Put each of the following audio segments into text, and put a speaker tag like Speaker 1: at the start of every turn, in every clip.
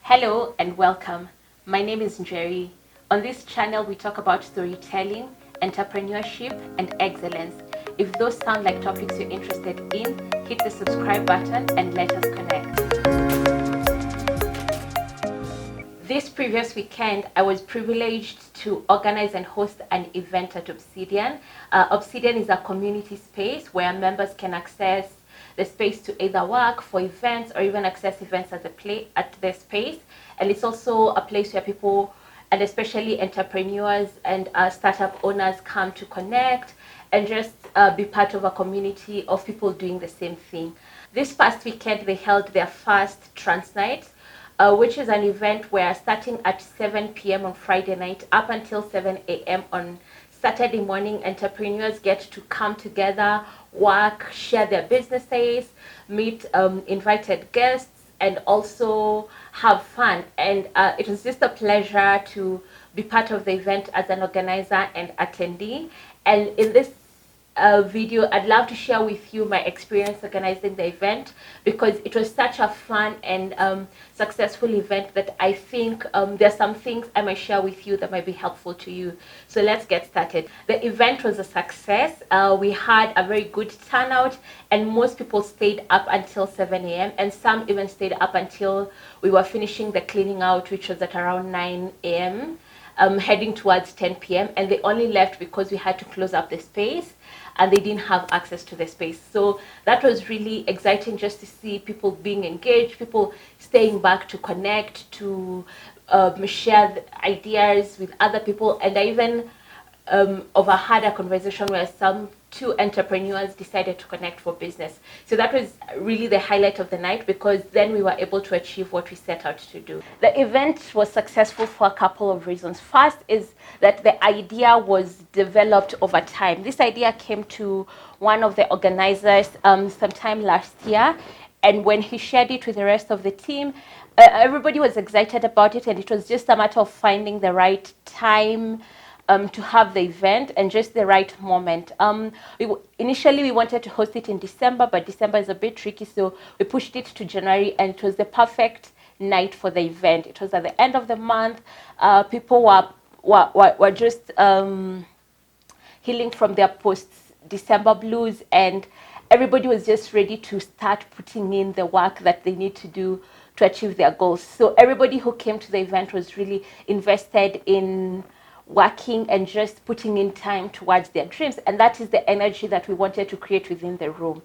Speaker 1: Hello and welcome. My name is Njeri. On this channel, we talk about storytelling, entrepreneurship, and excellence. If those sound like topics you're interested in, hit the subscribe button and let us connect. This previous weekend, I was privileged to organize and host an event at Obsidian. Obsidian is a community space where members can access the space to either work for events or even access events at the space. And it's also a place where people, and especially entrepreneurs and startup owners, come to connect and just be part of a community of people doing the same thing. This past weekend, they held their first Transnight, which is an event where starting at 7 p.m. on Friday night up until 7 a.m. on Saturday morning, entrepreneurs get to come together, work, share their businesses, meet invited guests, and also have fun. And it was just a pleasure to be part of the event as an organizer and attendee. And in this video, I'd love to share with you my experience organizing the event, because it was such a fun and successful event that I think there's some things I might share with you that might be helpful to you. So let's get started. The event was a success. We had a very good turnout, and most people stayed up until 7 a.m. and some even stayed up until we were finishing the cleaning out, which was at around 9 a.m. Heading towards 10 p.m. and they only left because we had to close up the space and they didn't have access to the space. So that was really exciting, just to see people being engaged, people staying back to connect, to share ideas with other people. And I even overheard a conversation where two entrepreneurs decided to connect for business. So that was really the highlight of the night, because then we were able to achieve what we set out to do. The event was successful for a couple of reasons. First is that the idea was developed over time. This idea came to one of the organizers sometime last year, and when he shared it with the rest of the team, everybody was excited about it, and it was just a matter of finding the right time to have the event and just the right moment. Initially, we wanted to host it in December, but December is a bit tricky, so we pushed it to January, and it was the perfect night for the event. It was at the end of the month. People were just healing from their post-December blues, and everybody was just ready to start putting in the work that they need to do to achieve their goals. So everybody who came to the event was really invested in working and just putting in time towards their dreams, and that is the energy that we wanted to create within the room.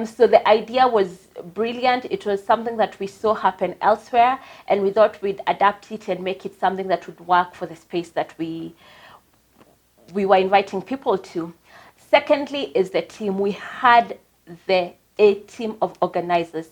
Speaker 1: So the idea was brilliant. It was something that we saw happen elsewhere, and we thought we'd adapt it and make it something that would work for the space that we were inviting people to. Secondly is the team. We had a team of organizers.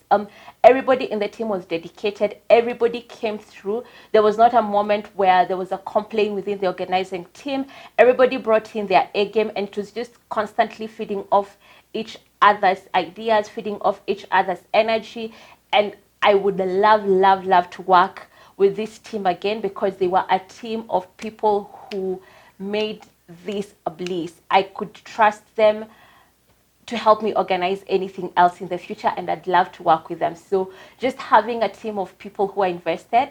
Speaker 1: Everybody in the team was dedicated. Everybody came through. There was not a moment where there was a complaint within the organizing team. Everybody brought in their A game, and it was just constantly feeding off each other's ideas, feeding off each other's energy. And I would love to work with this team again, because they were a team of people who made this a bliss. I could trust them to help me organize anything else in the future, and I'd love to work with them. So just having a team of people who are invested,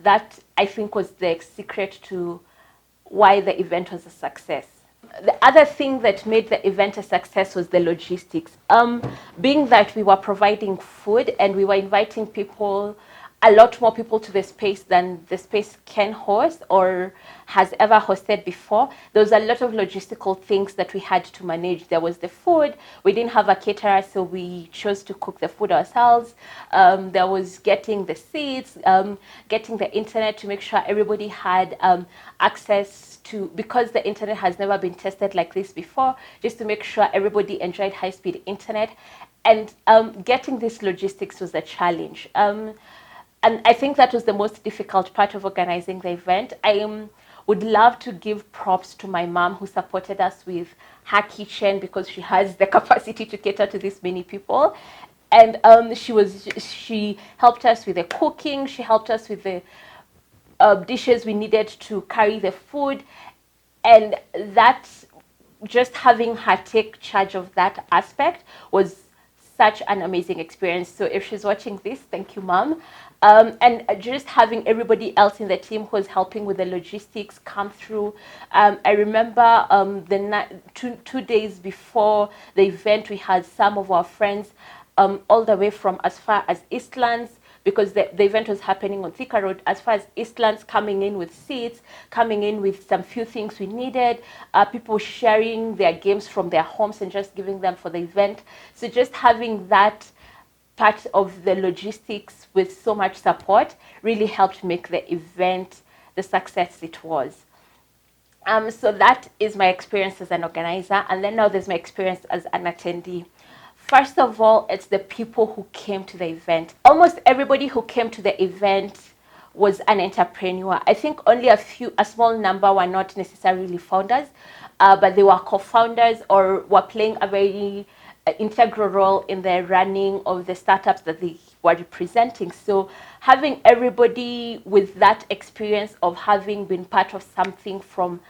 Speaker 1: that I think was the secret to why the event was a success. The other thing that made the event a success was the logistics. Being that we were providing food and we were inviting people, a lot more people to the space than the space can host or has ever hosted before, there was a lot of logistical things that we had to manage. There was the food. We didn't have a caterer, so we chose to cook the food ourselves. There was getting the seats, getting the internet to make sure everybody had access to, because the internet has never been tested like this before, just to make sure everybody enjoyed high-speed internet. And getting this logistics was a challenge. And I think that was the most difficult part of organizing the event. I would love to give props to my mom, who supported us with her kitchen, because she has the capacity to cater to this many people. And she helped us with the cooking. She helped us with the dishes we needed to carry the food. And that, just having her take charge of that aspect was such an amazing experience. So if she's watching this, thank you, Mom. And just having everybody else in the team who was helping with the logistics come through. I remember two days before the event, we had some of our friends all the way from as far as Eastlands, because the event was happening on Thika Road, as far as Eastlands, coming in with seats, coming in with some few things we needed, people sharing their games from their homes and just giving them for the event. So just having that part of the logistics with so much support really helped make the event the success it was. So that is my experience as an organizer, and then now there's my experience as an attendee. First of all, it's the people who came to the event. Almost everybody who came to the event was an entrepreneur. I think only a small number were not necessarily founders, but they were co-founders or were playing a very integral role in the running of the startups that they were representing. So having everybody with that experience of having been part of something from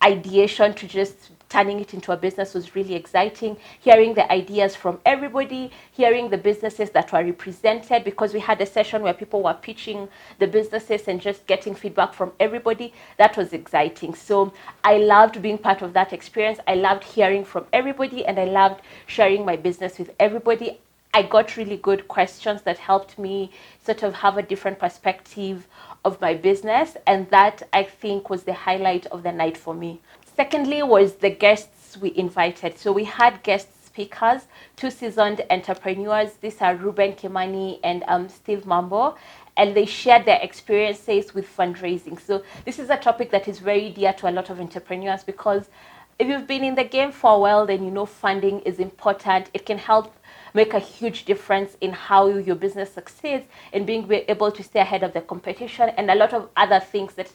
Speaker 1: ideation to just turning it into a business was really exciting. Hearing the ideas from everybody, hearing the businesses that were represented, because we had a session where people were pitching the businesses and just getting feedback from everybody. That was exciting. So I loved being part of that experience. I loved hearing from everybody, and I loved sharing my business with everybody. I got really good questions that helped me sort of have a different perspective of my business, and that I think was the highlight of the night for me. Secondly was the guests we invited. So we had guest speakers, two seasoned entrepreneurs. These are Ruben Kimani and Steve Mambo, and they shared their experiences with fundraising. So this is a topic that is very dear to a lot of entrepreneurs, because if you've been in the game for a while, then you know funding is important. It can help make a huge difference in how your business succeeds, and being able to stay ahead of the competition, and a lot of other things that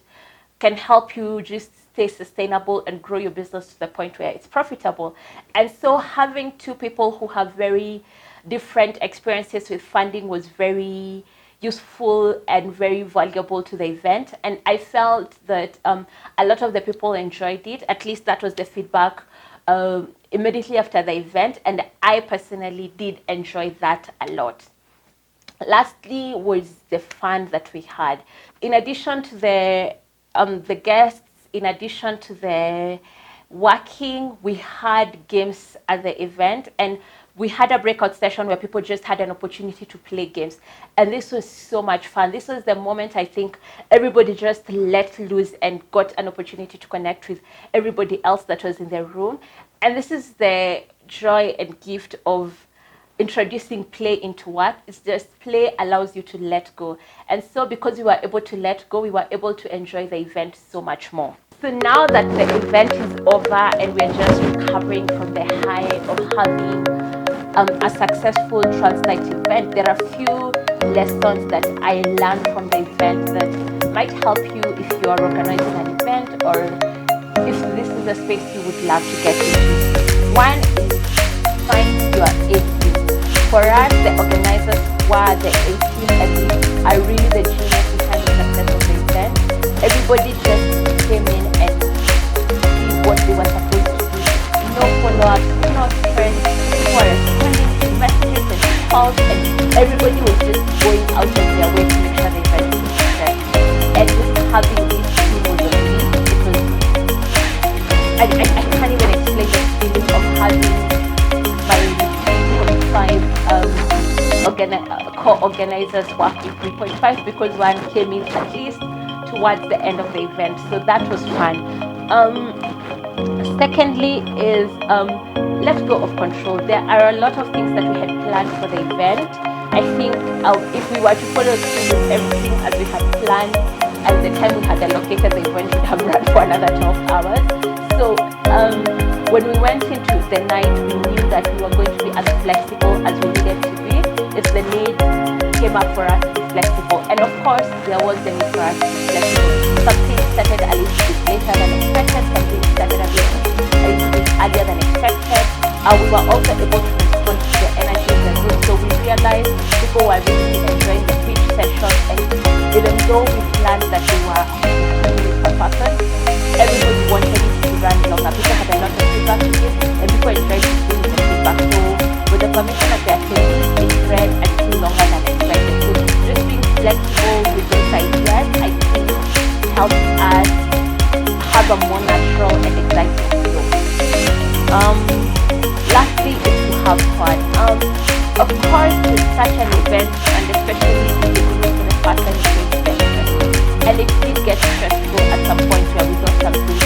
Speaker 1: can help you just stay sustainable and grow your business to the point where it's profitable. And so having two people who have very different experiences with funding was very useful and very valuable to the event. And I felt that a lot of the people enjoyed it. At least that was the feedback immediately after the event, and I personally did enjoy that a lot. Lastly was the fun that we had. In addition to the guests, in addition to the working, we had games at the event, and we had a breakout session where people just had an opportunity to play games. And this was so much fun. This was the moment I think everybody just let loose and got an opportunity to connect with everybody else that was in the room. And this is the joy and gift of introducing play into work. It's just play allows you to let go. And so because we were able to let go, we were able to enjoy the event so much more. So now that the event is over and we're just recovering from the high of having a successful Transnight event, there are a few lessons that I learned from the event that might help you if you are organizing an event, or if this is a space you would love to get into. One is find your A team. For us, the organizers were the A team, and are really the genius behind the success of the event. Everybody just came in and did what they were supposed to do. No follow-ups, no stress, people were responding to messages and calls, and everybody was just going out of their way to make sure the event was a success. And just having this team was a relief. It was, I can't even explain the feeling of having my 3.5 co-organizers working 3.5, because one came in at least towards the end of the event. So that was fun. Secondly is let go of control. There are a lot of things that we had planned for the event. I think if we were to follow through with everything as we had planned, at the time we had allocated, the event would have run for another 12 hours. So when we went into the night, we knew that we were going to be as flexible as we needed to be. If the need came up for us to be flexible, and of course there was the need for us to be flexible. Something started a little bit later than expected, something started a little bit earlier than expected. We were also able to respond to the energy in the room, so we realized people were really enjoying the pitch session, and even though we planned that they were 15 minutes per person, everybody wanted it to run longer. People had a lot of feedback to give, and people enjoyed giving the feedback. So with the permission of the attendees, it ran a little longer than expected. So just being with those ideas, I think helps us have a more natural and exciting flow. Lastly is to have fun. Of course, with such an event, and especially in the beginning for the first time, it's going to get stressful. And it did get stressful at some point where we thought something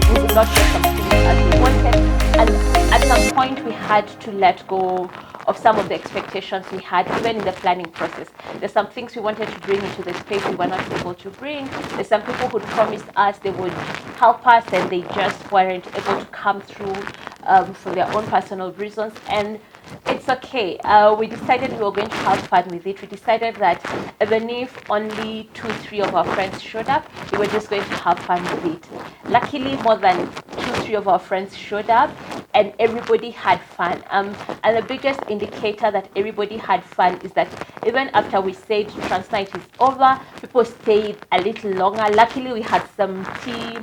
Speaker 1: we would not get something as we wanted. And at some point, we had to let go of some of the expectations we had, even in the planning process. There's some things we wanted to bring into the space we were not able to bring. There's some people who promised us they would help us and they just weren't able to come through for their own personal reasons. And it's okay. We decided we were going to have fun with it. We decided that even if only 2-3 of our friends showed up, we were just going to have fun with it. Luckily, more than 2-3 of our friends showed up and everybody had fun. And the biggest indicator that everybody had fun is that even after we said Transnight is over, people stayed a little longer. Luckily, we had some tea,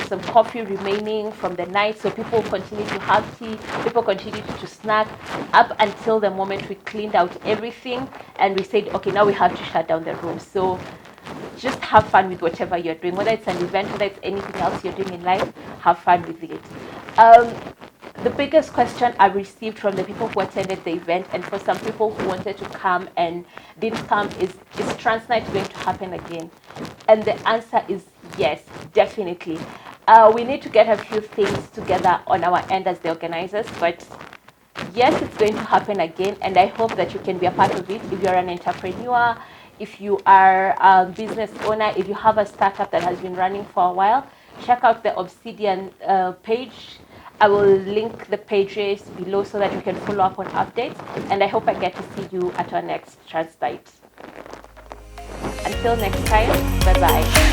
Speaker 1: some coffee remaining from the night, so people continued to have tea, people continued to snack up until the moment we cleaned out everything and we said, okay, now we have to shut down the room. So just have fun with whatever you're doing, whether it's an event, whether it's anything else you're doing in life, have fun with it. The biggest question I received from the people who attended the event, and for some people who wanted to come and didn't come, is Transnight going to happen again? And the answer is yes, definitely. We need to get a few things together on our end as the organizers, but yes, it's going to happen again, and I hope that you can be a part of it. If you're an entrepreneur, if you are a business owner, if you have a startup that has been running for a while, check out the Obsidian page. I will link the pages below so that you can follow up on updates, and I hope I get to see you at our next Transnight. Until next time, bye-bye.